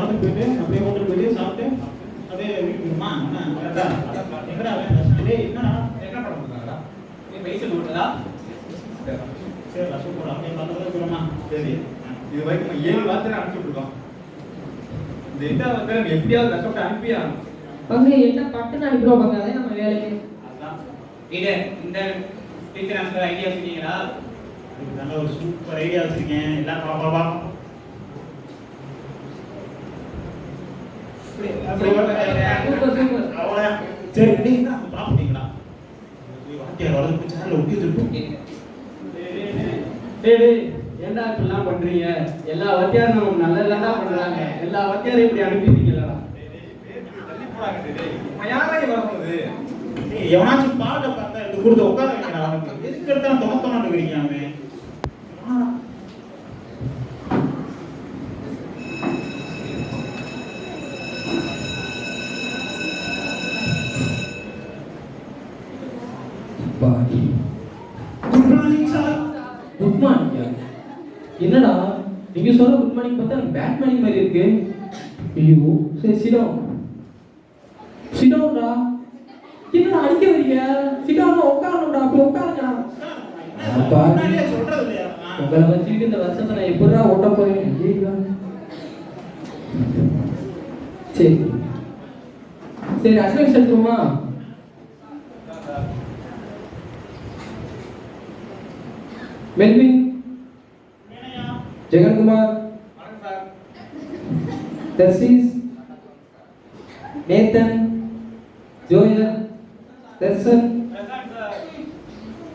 பார்த்து போயிட்டு அப்படியே ஹோட்டல் போயிட்டு சாப்பிட்டு அப்படியே வீட்டுக்கு போகணுமா? என்ன கரெக்டா? எங்கடா டேய் என்னடா என்ன படம் பண்ணாங்கடா? நீ பைசல் ஓட்டதா? சரிடா சூப்பரா அப்படியே பார்த்து போகிறோமா? சரி. இது வரைக்கும் 7 வார்த்தை அனுப்பிச்சுட்ருக்கோம். இந்த 8வது வார்த்தை எப்படியாவது கஷ்டப்பட்டு அனுப்பியா? பங்கு என்ன பட்டுன்னு அனுப்பிடுவோம் பங்கு, அதே நம்ம வேலைக்கு. அதான் இது இந்த டீச்சர் அந்த ஐடியா வச்சுருக்கீங்களா? இதுக்கு நல்ல ஒரு சூப்பர் ஐடியா வச்சிருக்கேன். எல்லாம் பாப்பா சூப்பர் சூப்பர். அவ்வளோதான். சரி நீங்க சாப்பிட்டீங்களா? வாத்தியார் வளர்ந்து சேனல் ஒட்டி வச்சிருப்போம். டேய் ஏன்டா இப்படிலாம் பண்றீங்க? எல்லா வாத்தியாரும் நமக்கு நல்லதா பண்றாங்க. எல்லா வாத்தியாரும் இப்படி அனுப்பிட்டீங்களா? யாரையும் வரப்போகுது? எவனாச்சும் பாட பார்த்தா எடுத்து கொடுத்து உட்கார வைக்கிறான். அவனுக்கு எதுக்கு எடுத்தாலும் தொமத்தமாட்டு இருக்கிறீங்க அவன். Good morning sir. Good morning. என்னடா நீங்க சொல்ற குட் மார்னிங் பார்த்தா எனக்கு பேட் மார்னிங் மாதிரி இருக்கு. ஐயோ சரி சிடவுன்டா. என்னடா அடிக்க வரீங்க? சிடவுன் உட்காரணும்டா. அப்படி உட்காருங்கடா. அப்பா நானே சொல்றது இல்லையா? உங்களை வச்சுக்கிட்டு இந்த வருஷத்தை நான் எப்படிடா ஓட்ட போறேன்? சரி சரி அட்வைஸ் எடுத்துருமா? Melvin, Jegankumar, Tharsis, Nathan, Joel, Dharshan,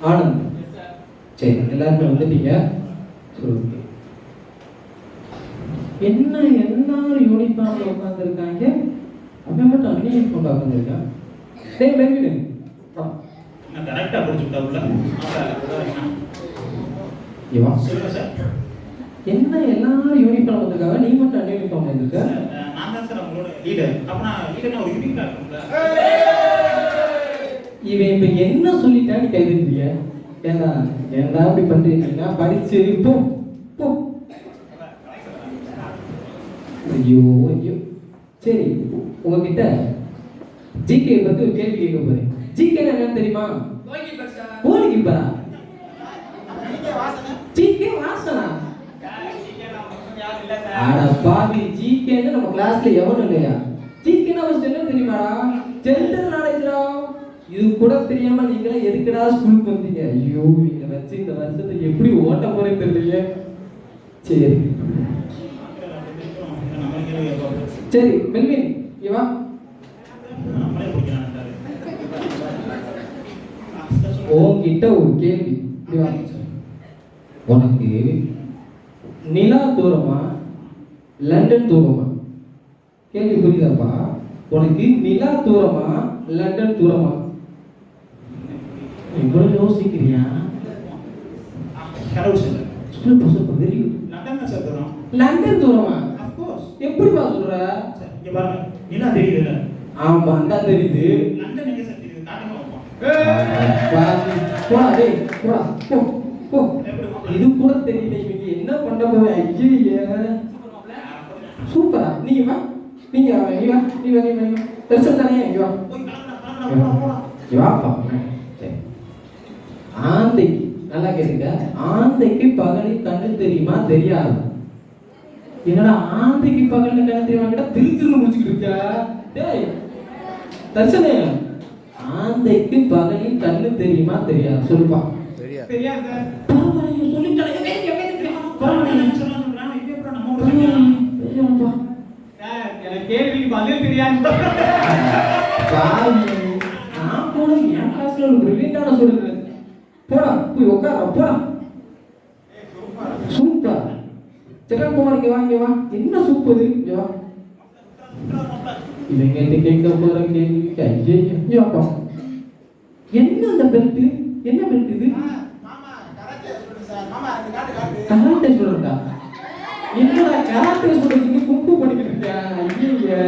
Anand. சரி எல்லாருமே வந்துட்டீங்க. சரி ஓகே. என்ன எல்லாரும் யூனிஃபார்ம்ல உட்காந்துருக்காங்க, அவன் மட்டும் அன்னி யூனிஃபார்ம்ல உட்காந்துருக்கான். டேய் மெல்வின் நான் கரெக்டா புடிச்சு விட்டாவுல. இவா சொல்லுங்க சார். என்ன எல்லாரும் யூனிஃபார்ம் வந்திருக்காங்க, நீ மட்டும் அன்னி யூனிஃபார்ம் வந்திருக்க? நான் தான் சார் அவங்களோட லீடர். அப்பனா லீடர்னா ஒரு யூனிக்கா இருக்கும்ல. இவன் இப்ப என்ன சொல்லிட்டா நீ கைதுறிய? ஏண்டா ஏண்டா இப்படி பண்றீங்க? நான் படிச்சு போ போ. ஐயோ ஐயோ. சரி உங்ககிட்ட ஜிகே பத்தி ஒரு கேள்வி கேட்க போறேன். ஜிகே என்னன்னு தெரியுமா? கோல் கீப்பரா? ஜிகே வாசனா? அட பாவி, ஜிகேன்னு நம்ம கிளாஸ்ல எவனும் இல்லையா? ஜிகேனா ஃபர்ஸ்ட் என்ன தெரியுமாடா? ஜெனரல் நாலேஜ்டா. இது கூட தெரியாம நீங்களே எதுக்குடா ஸ்கூலுக்கு வந்தீங்க? ஐயோ இங்க வச்சு இந்த வருஷத்தை எப்படி ஓட்ட போறேன்னு தெரியலையே. சரி சரி மெல்வின் இவா நம்மளே பிடிக்கிறான். உன்கிட்ட ஒரு கேள்வி. இவா உனக்கு நிலா தூரமா லண்டன் தூரமா? கேள்வி புரியுதாப்பா? உனக்கு நிலா தூரமா லண்டன் தூரமா? இவ்வளவு யோசிக்கிறியா? கடவுள் sir. Super very good. London தான் சார் தூரம். லண்டன் தூரமா? Of course. எப்படிப்பா சொல்ற? சார் இங்க பாருங்க. நிலா தெரியுதுல? ஆமா அதான் தெரியுது. லண்டன் எங்க சார் தெரியுது? காட்டுங்க பாப்போம். போடா டேய் போடா போ போ. இது கூட தெரியல இவங்க என்ன பண்ண போறேன்? ஐயே சூப்பரா. நீ வா நீங்க நீ வா நீ வா நீ வா தர்சன் தானே? இங்க வா போய் கலங்கடா போடா. இங்க வாப்பா. சரி ஆந்தைக்கு நல்லா கேளுங்க. ஆந்தைக்கு பகலில் கண்ணு தெரியுமா தெரியாது? என்னடா ஆந்தைக்கு பகலில் கண்ணு தெரியுமா கேட்டா திருச்சிருந்து முடிச்சுக்கிட்டு இருக்கியா? டேய் தர்சனே, ஆந்தைக்கு பகலில் கண்ணு தெரியுமா தெரியாது? சொல்லுப்பா. தெரியாது சார். பரவாயில்லை சொல்லிட்டாலே பரவாயில்லை சொல்றான். இது எப்படி நம்ம ஊர்ல தெரியுமாப்பா? சார் எனக்கு கேள்விக்கு பதில் தெரியாது. பாவி, நான் போன என் கிளாஸ்ல ஒரு பிரில்லியண்டான சொல்லுங்க. போடா போய் உட்கார போடா. சூப்பர். ஜெகன்குமார் இங்க வா இங்க வா. என்ன சூப்பர் இது? இங்க வா. இவங்க கேட்க போற கேள்விக்கு ஐயே ஐயோப்பா. என்ன அந்த பெல்ட்? என்ன பெல்ட் இது? கராத்தே ஸ்டூடெண்டா? என்னடா கராத்தே ஸ்டூடெண்ட் கும்பு பண்ணிக்கிட்டு இருக்கியா? ஐயே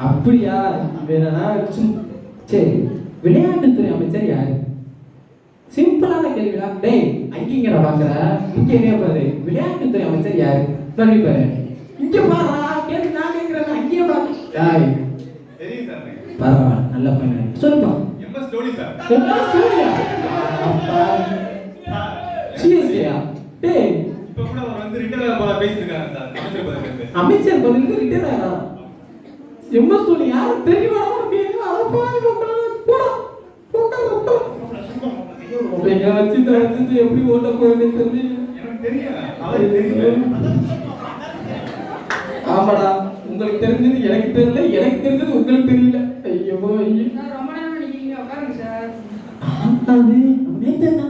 அப்படியா? வேணா சரி விளையாட்டுத்துறை அமைச்சர் யாரு? சிம்பிளான கேள்விடா. டேய் அங்கீங்கடா பாக்குற இங்க என்ன பாரு. விளையாட்டுத்துறை அமைச்சர் யாரு? நன்றி பாரு. இங்க பாரு. கேட்டு நான் கேட்கிறேன் அங்கேயே பாரு டாய் தெரியும் சார் எனக்கு. பரவாயில்ல நல்ல பையன் சொல்லுப்பா MS தோனி சார். என்ன சொல்றியா சீரியஸ்லியா டேய் இப்ப கூட அவர் வந்து ரிட்டையர் ஆக பேசிட்டு இருக்காங்க சார். அமைச்சர் பதவியிலிருந்து. அமைச்சர் பதவிக்கு ரிட்டையர் ஆனா எம்எஸ் தோனி யாரு தெரியுமா உனக்கு அத பாரு போடா போடா நீங்க வச்சு தரது எப்படி ஓட்ட போறேன்னு தெரியல எனக்கு தெரியும். அவருக்கு தெரியும். ஆமாடா உங்களுக்கு தெரிஞ்சது எனக்கு தெரியல எனக்கு தெரிஞ்சது உங்களுக்கு தெரியல ஐயோ ஐயோ ரொம்ப நேரம் நிக்கிறீங்க உட்காருங்க சார். அது நேத்தனா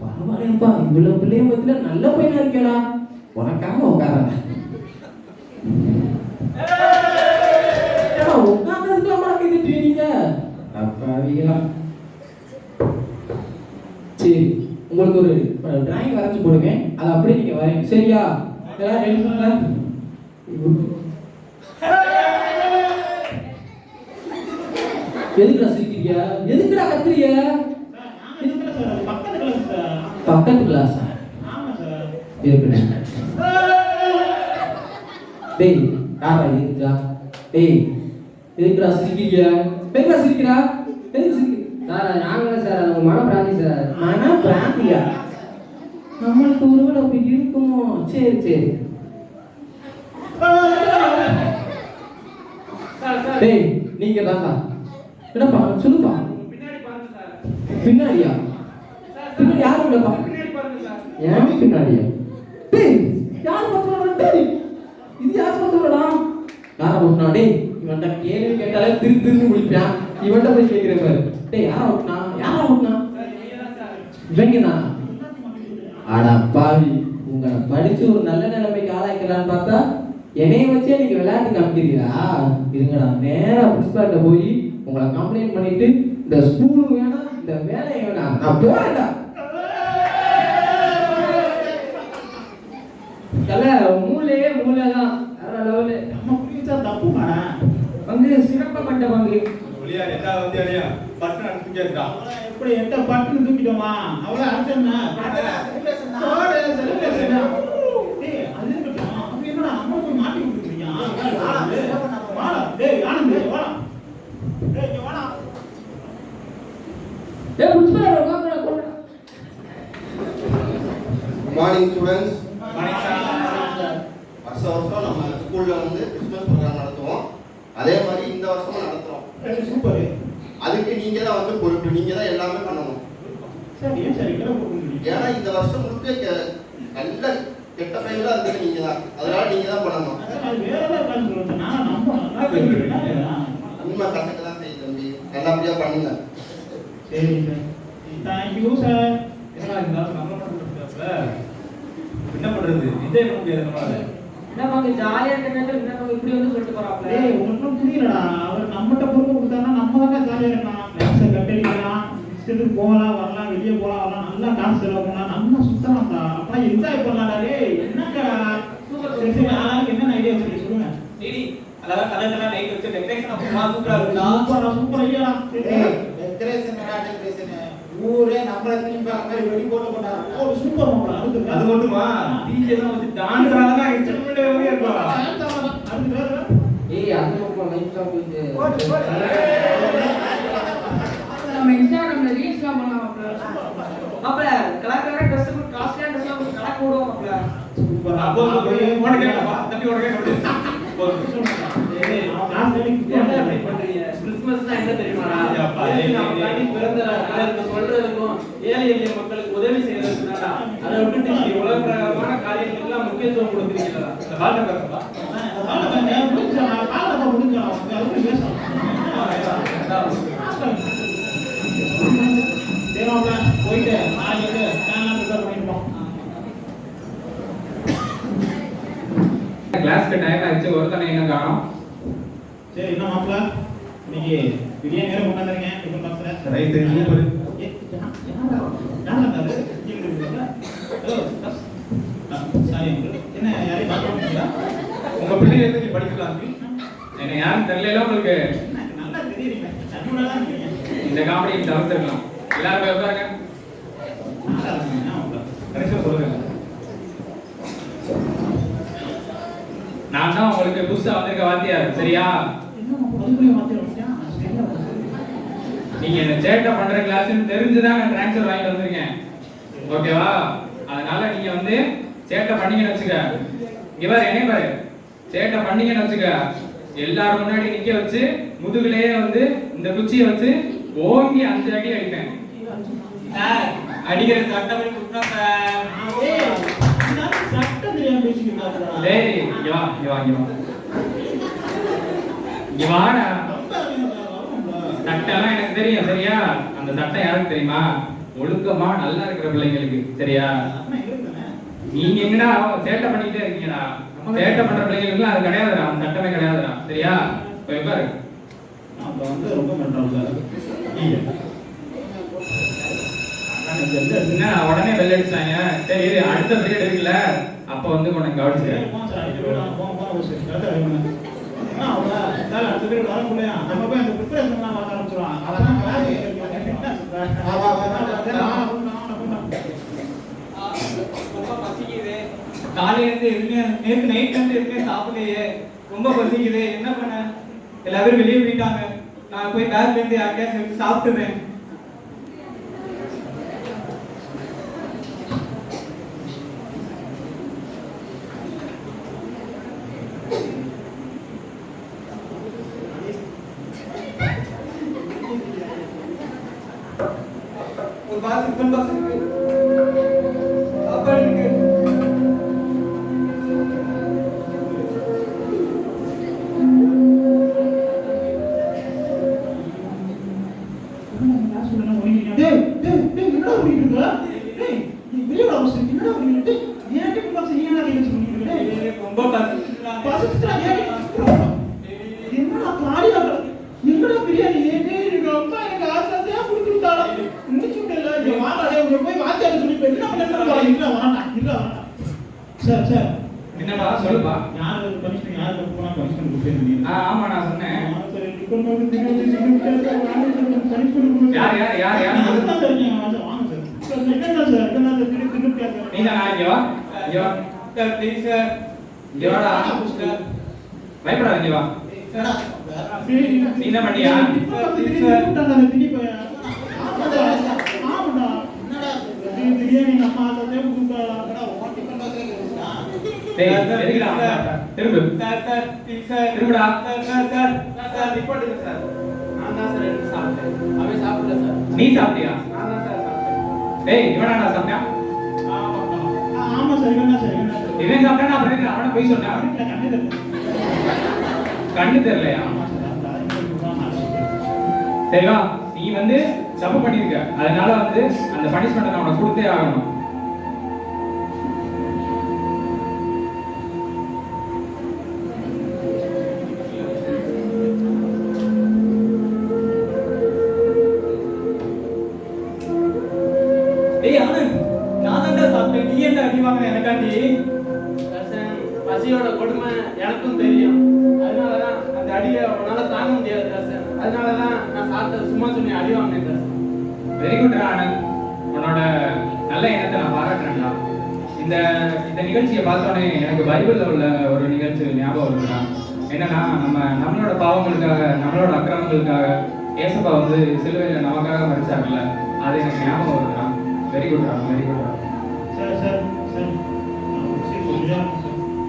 பரவாயில்லைப்பா இவ்வளவு பிள்ளைய பத்தில நல்ல பையனா இருக்கேடா உனக்காக உட்காரங்க உட்கார்ந்ததுக்கு அம்மா இது ட்ரெயினிங்க அப்பாவியா சரி உங்களுக்கு ஒரு டிராயிங் வரைஞ்சு போடுங்க அதை அப்படியே நீங்க வரைங்க சரியா எல்லாரும் ரெடி பண்ணுங்க எதுக்குடா சிரிக்கிறீங்க எதுக்குடா கத்துறீங்க பக்கத்து கிளாஸ் இருக்குண்ணே டேய் யாரா இருக்கா டேய் எதுக்குடா சிரிக்கிறீங்க எதுக்குடா சிரிக்கிறா எதுக்கு சிரிக்கிறீங்க சார் நாங்களே சார் உங்க மன பிராந்தி சார். மன பிராந்தியா நம்மளுக்கு ஒருவேளை அப்படி இருக்குமோ சரி சரி டேய் நீங்க தான்டா என்னப்பா சொல்லுப்பா பின்னாடி பாருங்க சார். பின்னாடியா பின்னாடி யாரும் இல்லப்பா பின்னாடி பாருங்க சார். ஏன் பின்னாடியா டேய் யார் பார்த்தோம்டா டேய் இது யார் பார்த்தோம்டா யார பார்த்தா டேய் இவன்ட்ட கேள்வி கேட்டாலே திருப்பி முடிப்பான் இவன்ட்ட போய் கேக்குறே பாரு டேய் யார ஓட்டுனா சார் நீங்க தான் சார். இவங்கனா அட பாவி உங்களை படிச்சு ஒரு நல்ல நிலைமைக்கு ஆளாக்கலான்னு பார்த்தா என்னைய வச்சே நீங்க விளையாட்டு காமிக்கிறீங்களா இருங்கடா நேரா பிரின்சிபால்கிட்ட போய் உங்களை கம்ப்ளைண்ட் பண்ணிட்டு இந்த ஸ்கூல் வேணாம் இந்த வேலையை வேணாம் நான் போறேன்டா கல்ல மூளையே மூளைதான் வேற லெவலு. நம்ம புரியுதா தப்புமா வந்து சிறப்பப்பட்ட பங்கு. ஒளியா என்ன வந்து அடியா பட்டன் அடிச்சு கேக்குறா. எப்படி எட்ட பட்டுன்னு தூக்கிட்டோமா அவ்வளவு அர்த்தம்னா டேய் அது இருக்கட்டும் அப்ப என்னடா அம்மா போய் மாட்டி விட்டுருக்கீங்க வாடா டேய் ஆனந்த் வாடா டேய் இங்க வாடா ஏய் பிரின்சிபல் உட்கார்ந்து கொண்டு. Good morning students. வணக்கம் சார். வருஷம் நம்ம ஸ்கூல்ல வந்து கிறிஸ்மஸ் ப்ரோக்ராம் நடத்துவோம். அதே மாதிரி இந்த வருஷமும் நடத்துறோம். சூப்பர் அதுக்கு நீங்க தான் வந்து பொறுப்பு, நீங்க தான் எல்லாமே பண்ணணும். சரி ஏன் சரி கிளம்ப போறீங்க ஏன்னா இந்த வருஷம் முழுக்க நல்ல கெட்ட பையங்களா இருக்கிறது நீங்க தான், அதனால நீங்க தான் பண்ணணும். அது வேற ஏதாவது காரணம் சொல்லுங்க நான் நம்ப நல்லா தெரிஞ்சுக்கிறேன் உண்மை கசக்க தான் செய்யும் தம்பி, நல்லபடியா பண்ணுங்க. சரி சார் தேங்க்யூ சார் என்ன இருந்தாலும் நம்ம பண்றதுல என்ன பண்றது விஜய் பண்ண முடியாது நம்மளால. என்ன பங்கு ஜாலியா இருக்க நேரத்துல என்ன பங்கு இப்படி வந்து சொல்லிட்டு போறாப்ல. டேய் உங்களுக்கு புரியலடா அவர் நம்மகிட்ட பொறுப்பு கொடுத்தாருன்னா நம்ம தானே ஜாலியா இருக்கலாம் கிளாஸை கட்டடிக்கலாம் இஷ்டத்துக்கு போகலாம் வரலாம் வெளியே போகலாம் வரலாம் நல்லா காசு செலவு பண்ணலாம் நல்லா சுத்தலாம்டா அப்பலாம் என்ஜாய் பண்ணலாம்டா டேய் என்னக்கா சரி சரி ஆளுக்கு என்னென்ன ஐடியா வச்சிருக்கீங்க சொல்லுங்க சரி அதாவது கலர் லைட் வச்சு டெக்கரேஷன் அப்பா சூப்பரா இருக்குடா. சூப்பர் ஐடியாடா டெக்கரேஷன் ஊரே நம்மள திரும்பி பார்க்க மாதிரி வெடி போட்டு கொண்டாடுறோம். ஒரு சூப்பர் மாப்பிள அது மட்டுமா டிஜே தான் வச்சு டான்ஸ் ஆடுறதா இன்ஸ்ட்ருமென்ட் வந்து இருப்பா. அடுத்து வேற ஏய் அது நம்ம லைட்டா போயிட்டு போட்டு நம்ம இன்ஸ்டாகிராம்ல ரீல்ஸ்லாம் பண்ணலாம்ல. அப்ப கலர் கலர் ட்ரெஸ் போட்டு காஸ்ட்லியா ட்ரெஸ்லாம் போட்டு கலக்க விடுவோம்ல. சூப்பர் அப்போ உனக்கு கேட்கப்பா தம்பி உனக்கு கேட்க ஏய் கிளாஸ் ஏன்டா இப்படி ரெடி பண்றீங்க? கிறிஸ்மஸ்னா என்ன தெரியுமாடா? ஐயாப்பா, நமக்காண்டி பிறந்த நாளுக்கு சொல்றதுக்கும் ஏழை எளிய மக்களுக்கு உதவி செய்யறதுக்கு தான்டா. அதை விட்டுட்டு நீங்க உலக பிரகாரமான காரியங்களுக்கெல்லாம் முக்கியத்துவம் கொடுக்குறீங்களா? இந்த வாழ்க்கை பேசப்பா. போயிட்டு நாளைக்கு பண்ணிருப்போம் கிளாஸ்க்கு டைம் ஆயிடுச்சு ஒருத்தனை என்ன காணோம். சரி என்ன மாப்பிள இன்னைக்கு பிரியாணி வேற கொண்டாந்துறீங்க டிஃபன் பாக்ஸ்ல ரைட் சூப்பர். என்ன யாரையும் பார்க்க உங்க பிள்ளைங்க எதுக்கு படிக்கலாம் என்ன யாரும் தெரியல உங்களுக்கு. நல்லா தெரியுறீங்க நடுவுல தான் இருக்கீங்க இந்த காமெடி தவிர்த்துக்கலாம். எல்லாரும் போய் உட்காருங்க. கடைசியா சொல்லுங்க. நான் தான் உங்களுக்கு புதுசா வந்திருக்க வாத்தியார், சரியா? என்ன அதுக்குள்ளே மாத்திரம் சரியா? நீங்க என்ன சேட்டை பண்ற கிளாஸ்னு தெரிஞ்சுதான் நான் ட்ரான்ஸ்ஃபர் வாங்கிட்டு வந்திருக்கேன், ஓகேவா? அதனால நீங்க வந்து சேட்டை பண்ணீங்கன்னு வச்சுக்க, இங்க பாரு என்ன பாரு, சேட்டை பண்ணீங்கன்னு வச்சுக்க, எல்லாரும் முன்னாடி நிக்க வச்சு முதுகுலயே வந்து இந்த குச்சியை வச்சு ஓங்கி 5 அடி அடிப்பேன். சார் அடிக்கிற சட்டம் குத்தம் சார். சட்டம் தெரியாம பேசிக்கிட்டு டேய் இங்க வா இங்க வா இங்க வா இங்க வாடா. சட்டம்லாம் எனக்கு தெரியும், சரியா? அந்த சட்டம் யாருக்கு தெரியுமா? ஒழுக்கமா நல்லா இருக்கிற பிள்ளைங்களுக்கு, சரியா? நீங்க எங்கடா சேட்டை பண்ணிக்கிட்டே இருக்கீங்கடா. சேட்டை பண்ற பிள்ளைங்களுக்கு அது கிடையாதுடா, அந்த சட்டமே கிடையாதுடா, சரியா? போய் பாரு. அப்ப வந்து ரொம்ப பண்றோம்ல. என்ன உடனே பெல் அடிச்சாங்க? சரி இரு, அடுத்த பீரியட் இருக்குல்ல, அப்ப வந்து உனக்கு கவனிச்சுக்கிறேன். ரொம்ப பசிக்குது. காலையில இருந்து எதுவுமே நேற்று நைட்ல இருந்து எதுவுமே சாப்பிடலையே. ரொம்ப பசிக்குது. என்ன பண்ண? எல்லாரும் வெளியே போயிட்டாங்க. நான் போய் பேக்ல இருந்து யாருக்கையாச்சும் எடுத்து சாப்பிட்டுறேன். ஒரு பாஸ் சிக்கன் பாஸ் இருக்கு. சாப்பாடு இருக்கு. ரொம்ப என்னடா சொல்லுப்பா. ஆமா நான் சொன்னேன். யார் யார் யார் யார் நீங்க இங்க வா இங்க வா சார் ப்ளீஸ் சார். இங்க வாடா. பயப்படாத, இங்க வா. நீ என்ன பண்ணியா? டேய் எதுக்குடா திரும்ப சார் சார் ப்ளீஸ் சார். திரும்படா. சார் நிப்பாட்டுங்க சார். நான் தான் சார் எடுத்து சாப்பிட்டேன். அவன் சாப்பிடல சார். நீ சாப்பிட்டியா? நான் தான் சார் சாப்பிட்டேன். டேய் இவனாடா சாப்பிட்டான்? ஆமா சார் இவன் சாப்பிட்டானா அப்புறம் எதுக்கு அவனை போய் சொன்னா? கண்ணு தெரியலையா? சரிவா, நீ வந்து தப்பு பண்ணிருக்க, அதனால வந்து அந்த பனிஷ்மெண்ட் நான் உனக்கு கொடுத்தே ஆகணும். டேய் ஆனந்த், நான் தான்டா சாப்பிட்டேன். நீ என்ன அடி வாங்குற எனக்காண்டி? தர்சன், பசியோட கொடுமை எனக்கும் தெரியும். அதனாலதான் அந்த அடியை உன்னால தாங்க முடியாது தர்சன். அதனாலதான் நான் சாப்பிட்ட சும்மா சொன்னேன் அடி வாங்கினேன் தர்சன். வெரி குட் ஆனந்த், உன்னோட நல்ல எண்ணத்தை நான் பாராட்டுறேன்டா. இந்த இந்த நிகழ்ச்சியை பார்த்தோன்னே எனக்கு பைபிள்ல உள்ள ஒரு நிகழ்ச்சி ஞாபகம் வருதுடா. என்னன்னா நம்மளோட பாவங்களுக்காக, நம்மளோட அக்கிரமங்களுக்காக ஏசப்பா வந்து சிலுவையில நமக்காக மரிச்சாங்கல்ல, அது எனக்கு ஞாபகம் வருதுடா. வெரி குட்ரா, வெரி குட்ரா.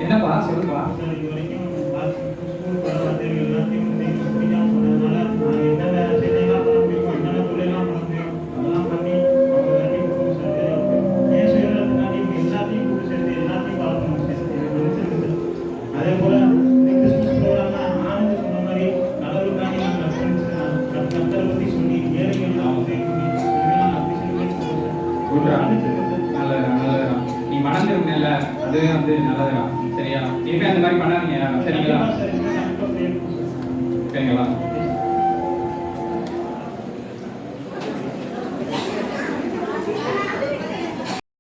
என்னப்பா சொல்லுப்பா. அதே போல கிறிஸ்துமஸ் ப்ரோக்ராம் ஆனந்த் சொன்ன மாதிரி கடவுளுக்காக கத்தரை பத்தி சொல்லி ஏழைகள் நல்லதுடா. நீ மனம் திரும்பினல, அதுவே வந்து நல்லதுடா. சரியா, இனிமே அந்த மாதிரி பண்ணாதீங்க, சரிங்களா? சரிங்களா?